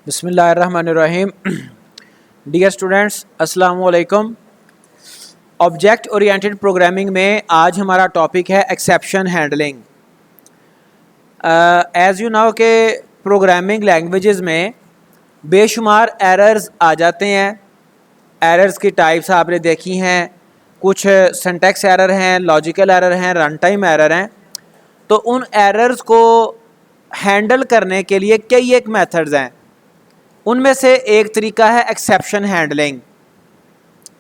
बिस्मिल्लाहिर्रहमानिर्रहीम। Dear students, अस्सलाम वालेकुम। ऑब्जेक्ट ओरिएंटेड प्रोग्रामिंग में आज हमारा टॉपिक है exception handling. As you know के प्रोग्रामिंग लैंग्वेजेस में बेशुमार एरर्स आ जाते हैं। एरर्स की टाइप्स आपने देखी हैं, कुछ सिंटैक्स एरर हैं, लॉजिकल एरर हैं, रन टाइम एरर हैं। तो उन एरर्स को हैंडल करने के लिए कई एक मेथड्स हैं। उनमें से एक तरीका है एक्सेप्शन हैंडलिंग।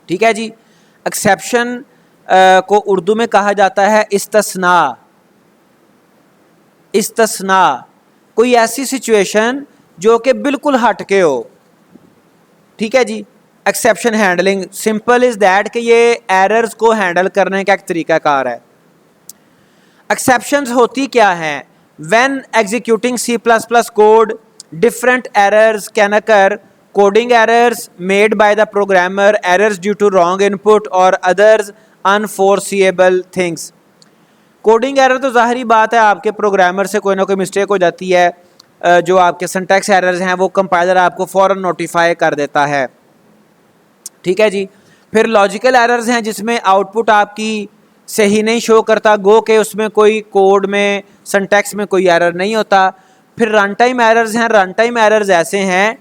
ठीक है जी। एक्सेप्शन को उर्दू में कहा जाता है इस्तिस्ना। इस्तिस्ना कोई ऐसी सिचुएशन जो कि बिल्कुल हटके हो। ठीक है जी। Exception handling simple is that कि ये एरर्स को हैंडल करने का एक तरीकाकार है। एक्सेप्शंस होती क्या हैं? When executing C++ code, different errors can occur. Coding errors made by the programmer, errors due to wrong input or others unforeseeable things. Coding error तो ज़ाहिरी बात है, आपके प्रोग्रामर से कोई ना कोई मिस्टेक हो जाती है। जो आपके सिंटैक्स एरर्स हैं वो कंपाइलर आपको फ़ौरन नोटिफाई कर देता है। ठीक है जी। फिर लॉजिकल एरर्स हैं जिसमें आउटपुट आपकी सही नहीं शो करता, गो के उसमें कोई कोड में सिंटैक्स में कोई एरर नहीं होता। फिर रन टाइम एरर्स हैं। रन टाइम एरर्स ऐसे हैं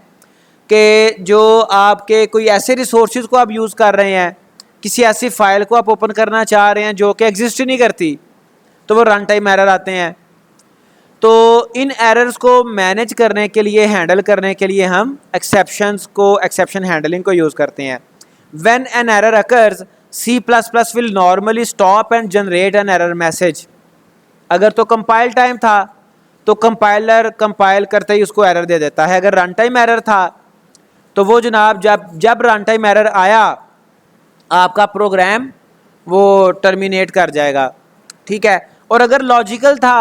कि जो आपके कोई ऐसे रिसोर्सेज को आप यूज़ कर रहे हैं, किसी ऐसी फाइल को आप ओपन करना चाह रहे हैं जो कि एग्जिस्ट ही नहीं करती, तो वो रन टाइम एरर आते हैं। तो इन एरर्स को मैनेज करने के लिए, हैंडल करने के लिए हम एक्सेप्शन हैंडलिंग को यूज़ करते हैं। When an error occurs, C++ will normally stop and generate an error message. अगर तो कंपाइल टाइम था तो कंपाइलर कंपाइल करते ही उसको एरर दे देता है। अगर रन टाइम एरर था तो वो जनाब जब रन टाइम एरर आया आपका प्रोग्राम वो टर्मिनेट कर जाएगा। ठीक है। और अगर लॉजिकल था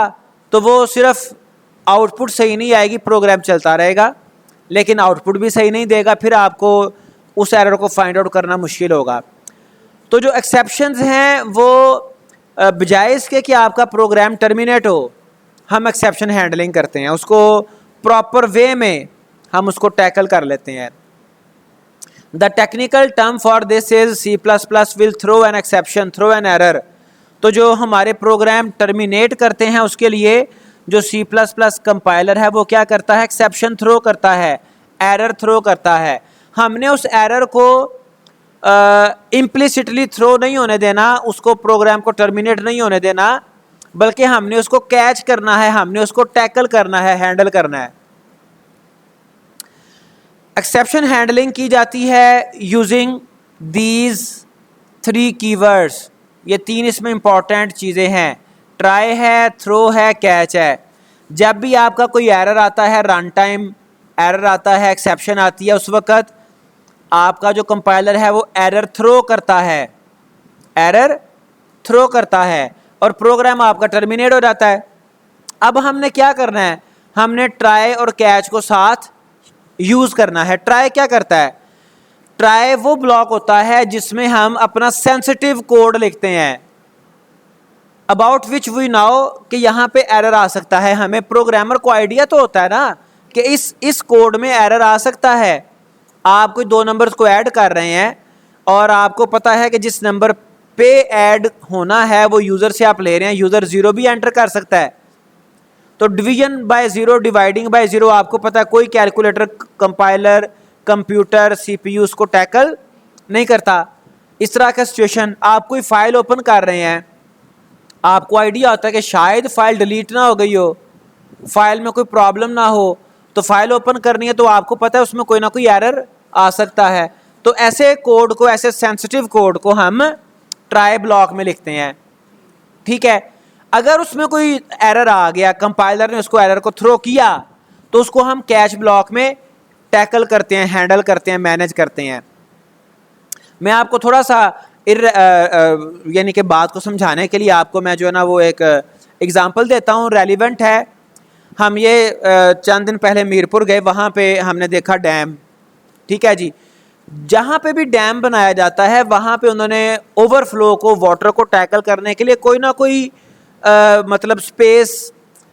तो वो सिर्फ आउटपुट सही नहीं आएगी, प्रोग्राम चलता रहेगा लेकिन आउटपुट भी सही नहीं देगा, फिर आपको उस एरर को फाइंड आउट करना मुश्किल होगा। तो जो एक्सेप्शंस हैं वो बजाय इसके कि आपका प्रोग्राम टर्मिनेट हो, हम एक्सेप्शन हैंडलिंग करते हैं, उसको प्रॉपर वे में हम उसको टैकल कर लेते हैं। The technical term for this is C++ will throw an exception, throw an error. तो जो हमारे प्रोग्राम टर्मिनेट करते हैं उसके लिए जो C++ कंपाइलर है वो क्या करता है? एक्सेप्शन थ्रो करता है, एरर थ्रो करता है। हमने उस एरर को इम्प्लिसिटली थ्रो नहीं होने देना, उसको प्रोग्राम को टर्मिनेट नहीं होने देना, बल्कि हमने उसको कैच करना है, हमने उसको टैकल करना है, हैंडल करना है। एक्सेप्शन हैंडलिंग की जाती है यूजिंग दीज 3 कीवर्ड्स। ये 3 इसमें इंपॉर्टेंट चीज़ें हैं। ट्राई है, थ्रो है, कैच है। जब भी आपका कोई एरर आता है, रन टाइम एरर आता है, एक्सेप्शन आती है, उस वक्त आपका जो कंपाइलर है वो एरर थ्रो करता है, एरर थ्रो करता है और प्रोग्राम आपका टर्मिनेट हो जाता है। अब हमने क्या करना है? हमने ट्राई और कैच को साथ यूज़ करना है। ट्राई क्या करता है? ट्राई वो ब्लॉक होता है जिसमें हम अपना सेंसिटिव कोड लिखते हैं, अबाउट विच वी नो कि यहाँ पे एरर आ सकता है। हमें प्रोग्रामर को आइडिया तो होता है ना कि इस कोड में एरर आ सकता है। आप कोई 2 नंबर्स को ऐड कर रहे हैं और आपको पता है कि जिस नंबर पे ऐड होना है वो यूज़र से आप ले रहे हैं, यूज़र 0 भी एंटर कर सकता है। तो डिवीजन बाय 0, डिवाइडिंग बाय 0 आपको पता है कोई कैलकुलेटर, कंपाइलर, कंप्यूटर, CPU उसको टैकल नहीं करता। इस तरह का सिचुएशन, आप कोई फाइल ओपन कर रहे हैं, आपको आइडिया होता है कि शायद फाइल डिलीट ना हो गई हो, फाइल में कोई प्रॉब्लम ना हो, तो फाइल ओपन करनी है तो आपको पता है उसमें कोई ना कोई एरर आ सकता है। तो ऐसे कोड को, ऐसे सेंसिटिव कोड को हम ट्राई ब्लॉक में लिखते हैं। ठीक है। अगर उसमें कोई एरर आ गया, कंपाइलर ने उसको एरर को थ्रो किया, तो उसको हम कैच ब्लॉक में टैकल करते हैं, हैंडल करते हैं, मैनेज करते हैं। मैं आपको थोड़ा सा यानी कि बात को समझाने के लिए आपको मैं जो है ना वो एक एग्जांपल देता हूँ, रेलिवेंट है। हम ये चंद दिन पहले मीरपुर गए, वहाँ पे हमने देखा डैम। ठीक है जी। जहाँ पे भी डैम बनाया जाता है वहाँ पे उन्होंने ओवरफ्लो को, वाटर को टैकल करने के लिए कोई ना कोई मतलब स्पेस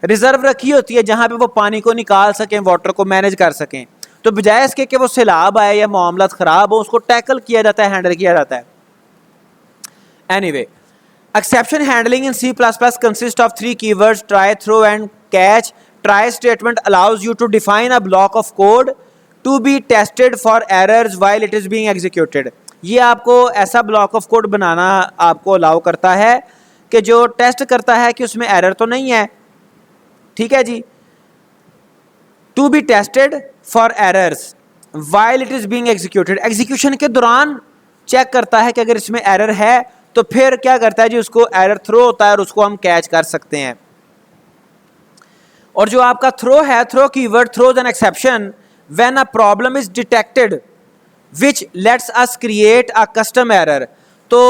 रिजर्व रखी होती है जहाँ पे वो पानी को निकाल सकें, वाटर को मैनेज कर सकें। तो बजाय इसके कि वो सैलाब आए या मामला ख़राब हो, उसको टैकल किया जाता है, हैंडल किया जाता है। Anyway, exception handling in C++ consist of 3 keywords try, throw and catch. Try statement allows you to define a block of code to be tested for errors while it is being executed. ये आपको ऐसा block of code बनाना आपको allow करता है कि जो test करता है कि उसमें एरर तो नहीं है। ठीक है जी, to be tested for errors while it is being executed, execution के दौरान चेक करता है कि अगर इसमें एरर है तो फिर क्या करता है जी, उसको एरर थ्रो होता है और उसको हम कैच कर सकते हैं। और जो आपका थ्रो है, throw keyword throws an exception when a problem is detected which lets us create a custom error. तो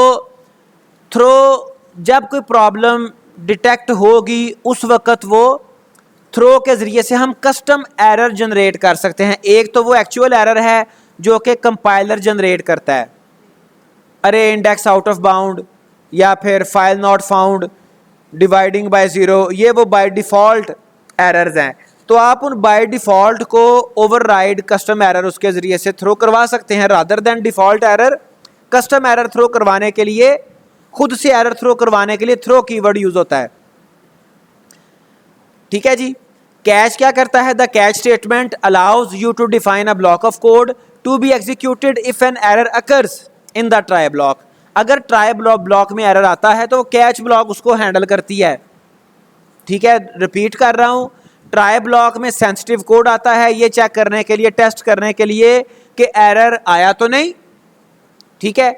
थ्रो जब कोई प्रॉब्लम डिटेक्ट होगी उस वक्त वो थ्रो के ज़रिए से हम कस्टम एरर जनरेट कर सकते हैं। एक तो वो एक्चुअल एरर है जो कि कंपाइलर जनरेट करता है, अरे इंडेक्स आउट ऑफ बाउंड या फिर file not found, dividing by zero, ये वो बाय डिफ़ॉल्ट एरर्स हैं। तो आप उन बाय डिफ़ॉल्ट को ओवरराइड कस्टम एरर उसके ज़रिए से थ्रो करवा सकते हैं, rather than default error. Custom error throw करवाने के लिए, खुद से एरर थ्रो करवाने के लिए थ्रो कीवर्ड यूज़ होता है। ठीक है जी। कैच क्या करता है? The catch statement allows you to define a block of code to be executed if an error occurs in the try block. अगर ट्राई ब्लॉक में एरर आता है तो कैच ब्लॉक उसको हैंडल करती है। ठीक है, रिपीट कर रहा हूं, ट्राई ब्लॉक में सेंसिटिव कोड आता है ये चेक करने के लिए, टेस्ट करने के लिए कि एरर आया तो नहीं। ठीक है,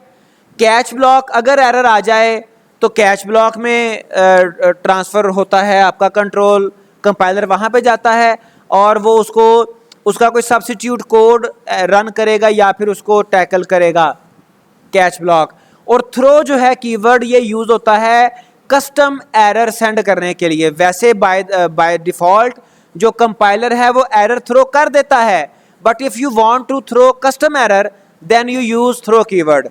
कैच ब्लॉक अगर एरर आ जाए तो कैच ब्लॉक में ट्रांसफ़र होता है आपका कंट्रोल, कंपाइलर वहाँ पे जाता है और वो उसका कोई सब्स्टिट्यूट कोड रन करेगा या फिर उसको टैकल करेगा कैच ब्लॉक। और थ्रो जो है कीवर्ड ये यूज़ होता है कस्टम एरर सेंड करने के लिए। वैसे बाय डिफ़ॉल्ट जो कंपाइलर है वो एरर थ्रो कर देता है, but if you want to throw custom error then you use throw keyword.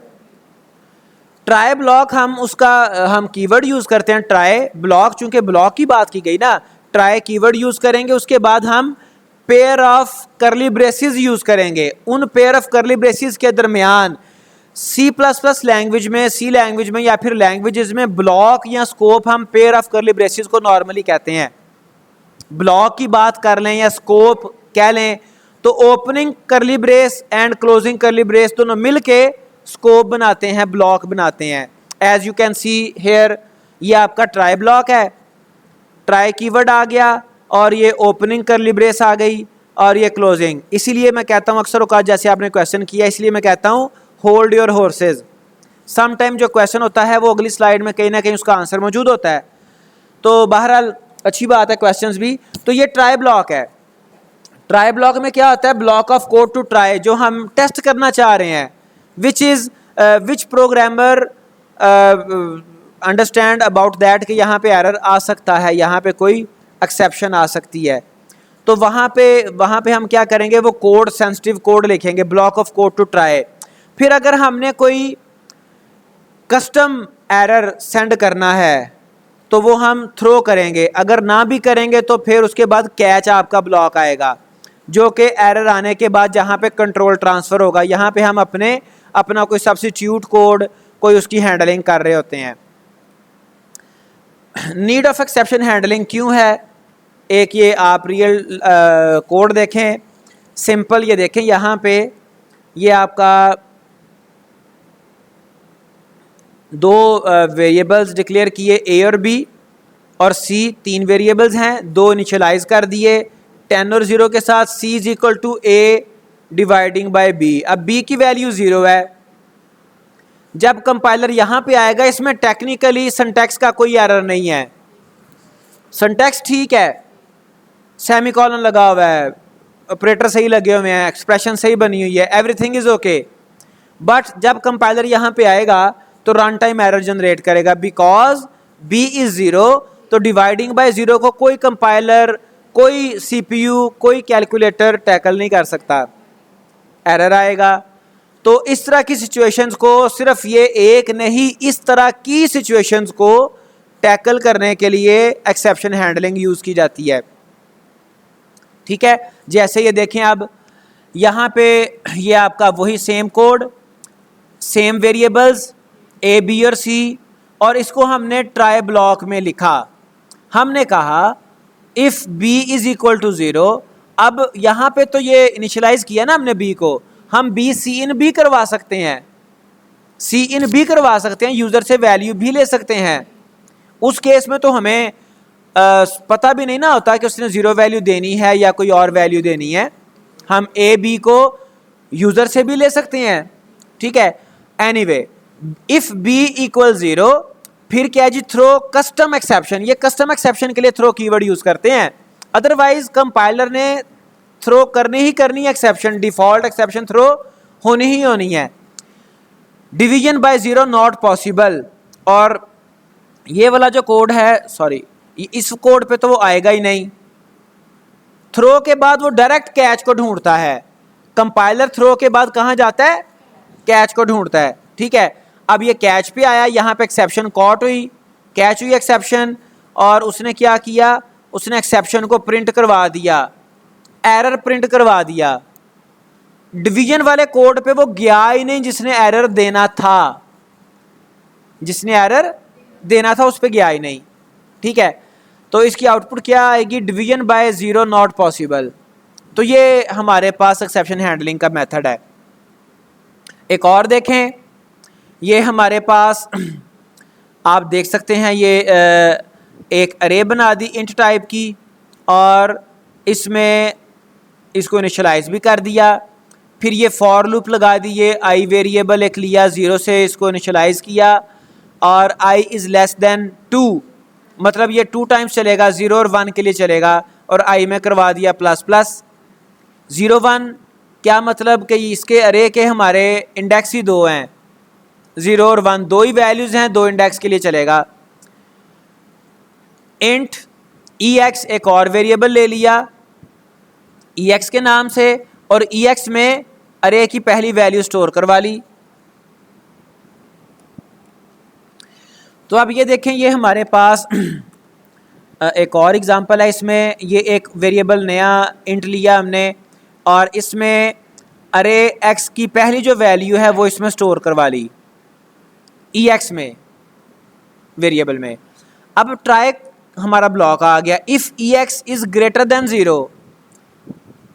Try block हम कीवर्ड यूज़ करते हैं ट्राई ब्लॉक, चूंकि ब्लॉक की बात की गई ना, ट्राई कीवर्ड यूज़ करेंगे। उसके बाद हम पेयर ऑफ करली ब्रेसेस यूज़ करेंगे। उन पेयर ऑफ करली ब्रेसेस के दरमियान C++ लैंग्वेज में, सी लैंग्वेज में या फिर लैंग्वेजेस में ब्लॉक या स्कोप हम पेयर ऑफ करली ब्रेसेस को नॉर्मली कहते हैं। ब्लॉक की बात कर लें या स्कोप कह लें तो opening curly brace and closing curly brace दोनों मिल के स्कोप बनाते हैं, ब्लॉक बनाते हैं। As you can see here, ये आपका ट्राई ब्लॉक है, ट्राई कीवर्ड आ गया और ये ओपनिंग करली ब्रेस आ गई और ये क्लोजिंग। इसीलिए मैं कहता हूँ अक्सर औकात जैसे आपने क्वेश्चन किया, इसलिए मैं कहता हूँ hold your horses. Some time जो क्वेश्चन होता है वो अगली स्लाइड में कहीं ना कहीं उसका आंसर मौजूद होता है। तो बहरहाल अच्छी बात है क्वेश्चंस भी। तो ये ट्राई ब्लॉक है। ट्राई ब्लॉक में क्या होता है? Block of code to try, जो हम टेस्ट करना चाह रहे हैं, which programmer understand about that कि यहाँ पे एरर आ सकता है, यहाँ पे कोई एक्सेप्शन आ सकती है। तो वहाँ पे हम क्या करेंगे, वो कोड, सेंसिटिव कोड लिखेंगे, block of code to try. फिर अगर हमने कोई कस्टम एरर सेंड करना है तो वो हम थ्रो करेंगे। अगर ना भी करेंगे तो फिर उसके बाद कैच आपका ब्लॉक आएगा, जो कि एरर आने के बाद जहाँ पे कंट्रोल ट्रांसफ़र होगा, यहाँ पे हम अपना कोई सब्स्टिट्यूट कोड, कोई उसकी हैंडलिंग कर रहे होते हैं। नीड ऑफ एक्सेप्शन हैंडलिंग क्यों है? एक ये आप रियल कोड देखें, सिंपल ये देखें, यहाँ पे ये आपका दो वेरिएबल्स डिक्लेयर किए, ए और बी, और सी, तीन वेरिएबल्स हैं, दो इनिशियलाइज कर दिए 10 और 0 के साथ। C is equal to A dividing by B. अब बी की वैल्यू 0 है। जब कंपाइलर यहाँ पे आएगा, इसमें टेक्निकली सिंटैक्स का कोई एरर नहीं है, सिंटैक्स ठीक है, सेमीकोलन लगा हुआ है, ऑपरेटर सही लगे हुए हैं, एक्सप्रेशन सही बनी हुई है, एवरीथिंग इज ओके। बट जब कंपाइलर यहाँ पे आएगा तो रन टाइम एरर जनरेट करेगा, बिकॉज बी इज 0। तो डिवाइडिंग बाय 0 को कोई कंपाइलर, कोई CPU, कोई कैलकुलेटर टैकल नहीं कर सकता, एरर आएगा। तो इस तरह की सिचुएशंस को, सिर्फ ये एक नहीं, इस तरह की सिचुएशंस को टैकल करने के लिए एक्सेप्शन हैंडलिंग यूज़ की जाती है। ठीक है, जैसे ये देखें, अब यहाँ पे ये आपका वही same code, same variables A B और सी, और इसको हमने ट्राई ब्लॉक में लिखा। हमने कहा if B is equal to 0, अब यहाँ पे तो ये इनिशियलाइज किया ना हमने बी को, हम बी सी इन बी करवा सकते हैं, सी इन बी करवा सकते हैं, यूज़र से वैल्यू भी ले सकते हैं। उस केस में तो हमें पता भी नहीं ना होता कि उसने 0 वैल्यू देनी है या कोई और वैल्यू देनी है, हम ए बी को यूज़र से भी ले सकते हैं, ठीक है। एनीवे, इफ़ बी इक्वल 0, फिर क्या जी, थ्रो कस्टम एक्सेप्शन। ये कस्टम एक्सेप्शन के लिए थ्रो कीवर्ड यूज़ करते हैं, अदरवाइज कंपाइलर ने थ्रो करनी ही करनी है एक्सेप्शन, डिफ़ॉल्ट एक्सेप्शन थ्रो होनी ही होनी है। डिवीजन बाय 0 नॉट पॉसिबल, और ये वाला जो कोड है, सॉरी इस कोड पे तो वो आएगा ही नहीं। थ्रो के बाद वो डायरेक्ट कैच को ढूंढता है, कंपाइलर थ्रो के बाद कहाँ जाता है, कैच को ढूंढता है, ठीक है। अब ये कैच पे आया, यहाँ पे एक्सेप्शन कॉट हुई, कैच हुई एक्सेप्शन, और उसने क्या किया, उसने एक्सेप्शन को प्रिंट करवा दिया, एरर प्रिंट करवा दिया। डिवीजन वाले कोड पे वो गया ही नहीं जिसने एरर देना था, जिसने एरर देना था उस पे गया ही नहीं, ठीक है। तो इसकी आउटपुट क्या आएगी, डिवीजन बाय 0 नॉट पॉसिबल। तो ये हमारे पास एक्सेप्शन हैंडलिंग का मेथड है। एक और देखें, ये हमारे पास आप देख सकते हैं, ये एक अरे बना दी इंट टाइप की, और इसमें इसको इनिशियलाइज भी कर दिया, फिर ये फॉर लूप लगा दी, ये आई वेरिएबल एक लिया, 0 से इसको इनिशियलाइज किया, और i इज़ लेस देन 2, मतलब ये 2 टाइम्स चलेगा, 0 और 1 के लिए चलेगा, और i में करवा दिया प्लस प्लस 0 1। क्या मतलब कि इसके अरे के हमारे इंडेक्स ही 2 हैं, 0 और 1 दो ही वैल्यूज़ हैं, 2 इंडेक्स के लिए चलेगा। इंट ex एक और वेरिएबल ले लिया ex के नाम से, और ex में अरे की पहली वैल्यू स्टोर करवा ली। तो अब ये देखें, ये हमारे पास एक और एग्जांपल है, इसमें ये एक वेरिएबल नया इंट लिया हमने, और इसमें अरे x की पहली जो वैल्यू है वो इसमें स्टोर करवा ली ex में वेरिएबल में। अब ट्राई हमारा ब्लॉक आ गया, if ex is greater than 0।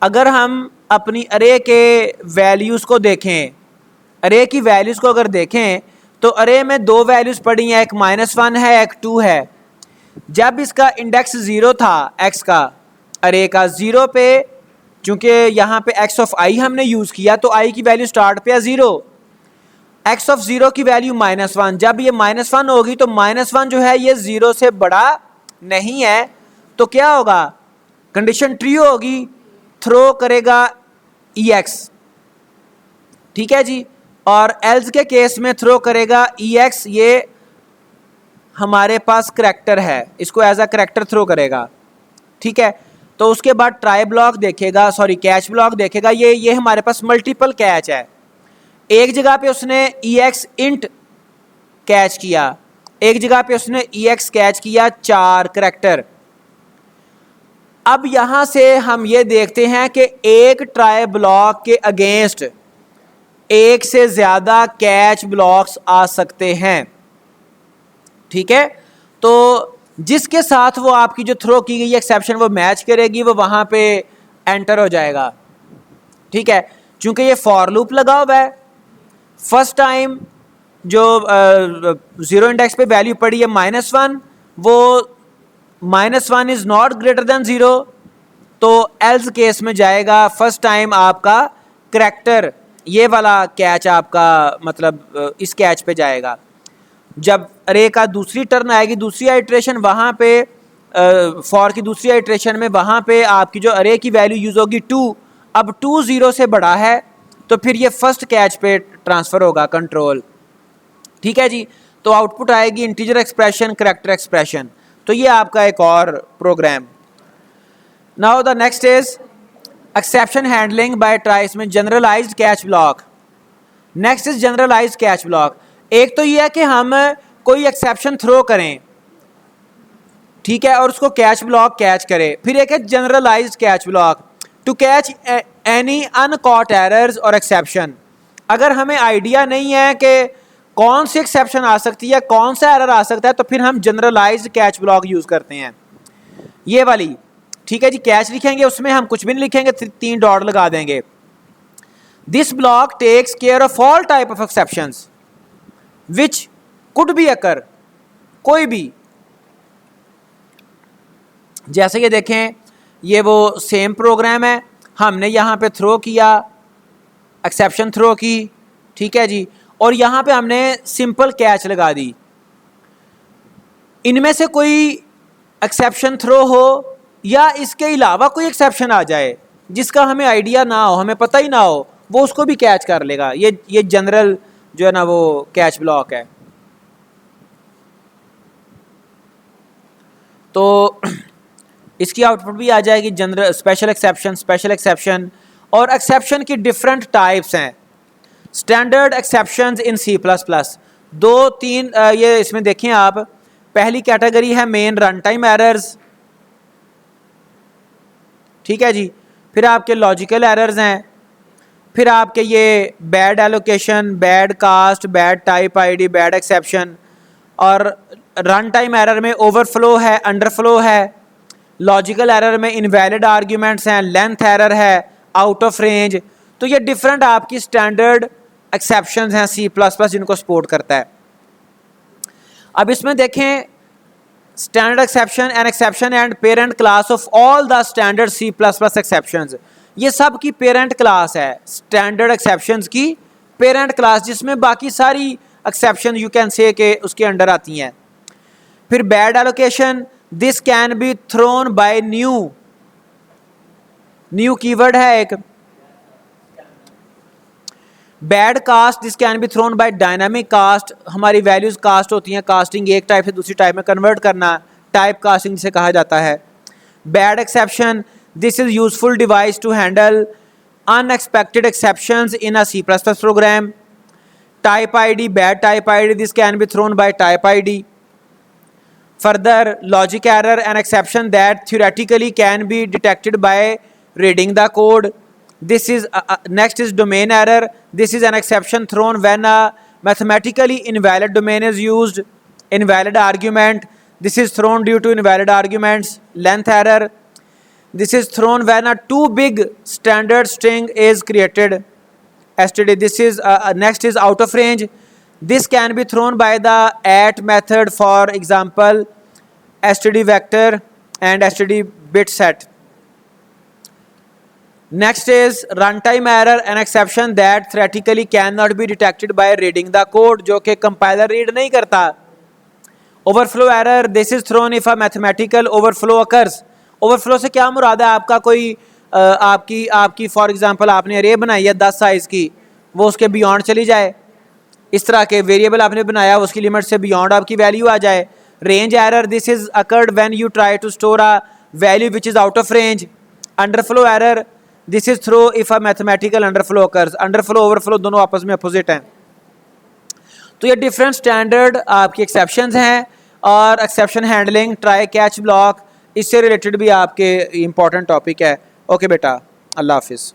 अगर हम अपनी अरे के वैल्यूज़ को देखें, अरे की वैल्यूज़ को अगर देखें, तो अरे में 2 वैल्यूज़ पड़ी हैं, एक -1 है, एक 2 है। जब इसका इंडेक्स 0 था x का, अरे का 0 पे, चूँकि यहाँ पे x ऑफ i हमने यूज़ किया, तो i की वैल्यू स्टार्ट पे है 0, x ऑफ 0 की वैल्यू -1। जब ये -1 होगी तो -1 जो है ये 0 से बड़ा नहीं है, तो क्या होगा, कंडीशन ट्रू होगी, थ्रो करेगा ex, ठीक है जी। और एल्स के केस में थ्रो करेगा ex, ये हमारे पास करैक्टर है, इसको एज अ करैक्टर थ्रो करेगा, ठीक है। तो उसके बाद ट्राई ब्लॉक देखेगा, सॉरी कैच ब्लॉक देखेगा, ये हमारे पास मल्टीपल कैच है। एक जगह पे उसने ex इंट कैच किया, एक जगह पे उसने ex कैच किया 4 करैक्टर। अब यहाँ से हम ये देखते हैं कि एक ट्राई ब्लॉक के अगेंस्ट एक से ज़्यादा कैच ब्लॉक्स आ सकते हैं, ठीक है। तो जिसके साथ वो आपकी जो थ्रो की गई एक्सेप्शन वो मैच करेगी, वो वहाँ पे एंटर हो जाएगा, ठीक है। चूँकि ये फॉर लूप लगा हुआ है, फर्स्ट टाइम जो 0 इंडेक्स पे वैल्यू पड़ी है -1, वो -1 इज़ नॉट ग्रेटर देन 0, तो एल्स केस में जाएगा, फर्स्ट टाइम आपका करैक्टर, ये वाला कैच आपका मतलब इस कैच पे जाएगा। जब अरे का दूसरी टर्न आएगी, दूसरी आइट्रेशन, वहाँ पे फॉर की दूसरी आइट्रेशन में वहाँ पे आपकी जो अरे की वैल्यू यूज़ होगी 2, अब 2 0 से बड़ा है, तो फिर ये फर्स्ट कैच पे ट्रांसफ़र होगा कंट्रोल, ठीक है जी। तो आउटपुट आएगी इंटीजर एक्सप्रेशन, करैक्टर एक्सप्रेशन। तो ये आपका एक और program. Now the next is exception handling by tries में generalized catch block. Next is generalized catch block. एक तो ये है कि हम कोई एक्सेप्शन थ्रो करें, ठीक है, और उसको कैच ब्लॉक कैच करे। फिर एक है generalized catch block. To catch any uncaught errors और एक्सेप्शन। अगर हमें आइडिया नहीं है कि कौन सी एक्सेप्शन आ सकती है, कौन सा एरर आ सकता है, तो फिर हम जनरलाइज्ड कैच ब्लॉक यूज करते हैं, ये वाली। ठीक है जी, कैच लिखेंगे, उसमें हम कुछ भी नहीं लिखेंगे, 3 डॉट लगा देंगे। This block takes care of all type of exceptions which could be occur, कोई भी। जैसे ये देखें, ये वो सेम प्रोग्राम है, हमने यहाँ पे थ्रो किया, एक्सेप्शन थ्रो की, ठीक है जी, और यहाँ पे हमने सिंपल कैच लगा दी। इनमें से कोई एक्सेप्शन थ्रो हो या इसके अलावा कोई एक्सेप्शन आ जाए जिसका हमें आइडिया ना हो, हमें पता ही ना हो, वो उसको भी कैच कर लेगा। ये जनरल जो है ना वो कैच ब्लॉक है। तो इसकी आउटपुट भी आ जाएगी जनरल, स्पेशल एक्सेप्शन। और एक्सेप्शन की डिफरेंट टाइप्स हैं। स्टैंडर्ड एक्सेप्शंस इन C++, 2-3 ये इसमें देखें आप। पहली कैटेगरी है मेन रन टाइम एरर्स, ठीक है जी। फिर आपके लॉजिकल एरर्स हैं, फिर आपके ये bad allocation, bad cast, bad type ID, bad exception. और रन टाइम एरर में ओवरफ्लो है, अंडरफ्लो है। लॉजिकल एरर में इनवैलिड आर्ग्यूमेंट्स हैं, लेंथ एरर है, आउट ऑफ रेंज। तो ये डिफरेंट आपकी स्टैंडर्ड एक्सेप्शंस हैं C++ जिनको सपोर्ट करता है। अब इसमें देखें, standard exception and exception and parent class of all the standard C++ exceptions, ये सब की पेरेंट क्लास है। स्टैंडर्ड एक्सेप्शंस की पेरेंट क्लास, जिसमें बाकी सारी एक्सेप्शन यू कैन से के उसके अंडर आती हैं। फिर bad allocation, this can be thrown by new keyword है एक। Bad cast, this can be thrown by dynamic cast, हमारी वैल्यूज कास्ट होती हैं, कास्टिंग एक टाइप से दूसरी टाइप में कन्वर्ट करना, टाइप कास्टिंग जिसे कहा जाता है। Bad exception, this is useful device to handle unexpected exceptions in a C++ program. Type ID, bad type ID, this can be thrown by type ID. Further, logic error, an exception that theoretically can be detected by reading the code. This is next is domain error. This is an exception thrown when a mathematically invalid domain is used. Invalid argument, this is thrown due to invalid arguments. Length error, this is thrown when a too big standard string is created. STD, this is next is out of range. This can be thrown by the at method, for example std vector and std bit set. Next is runtime error, an exception that theoretically cannot be detected by reading the code, जो कि compiler read नहीं करता. Overflow error, this is thrown if a mathematical overflow occurs. Overflow से क्या मुराद है आपका? कोई आपकी फॉर एग्जांपल आपने अरे बनाई है 10 साइज की, वो उसके बियॉन्ड चली जाए। इस तरह के वेरिएबल आपने बनाया, उसकी लिमिट से बियॉन्ड आपकी वैल्यू आ जाए। Range error, this is occurred when you try to store a value which is out of range. Underflow error, this is throw if a mathematical underflow occurs. Underflow overflow दोनों आपस में opposite हैं। तो ये different standard आपकी exceptions हैं। और exception handling, try catch block, इससे रिलेटेड भी आपके इंपॉर्टेंट टॉपिक है। ओके बेटा, अल्लाह हाफिज़।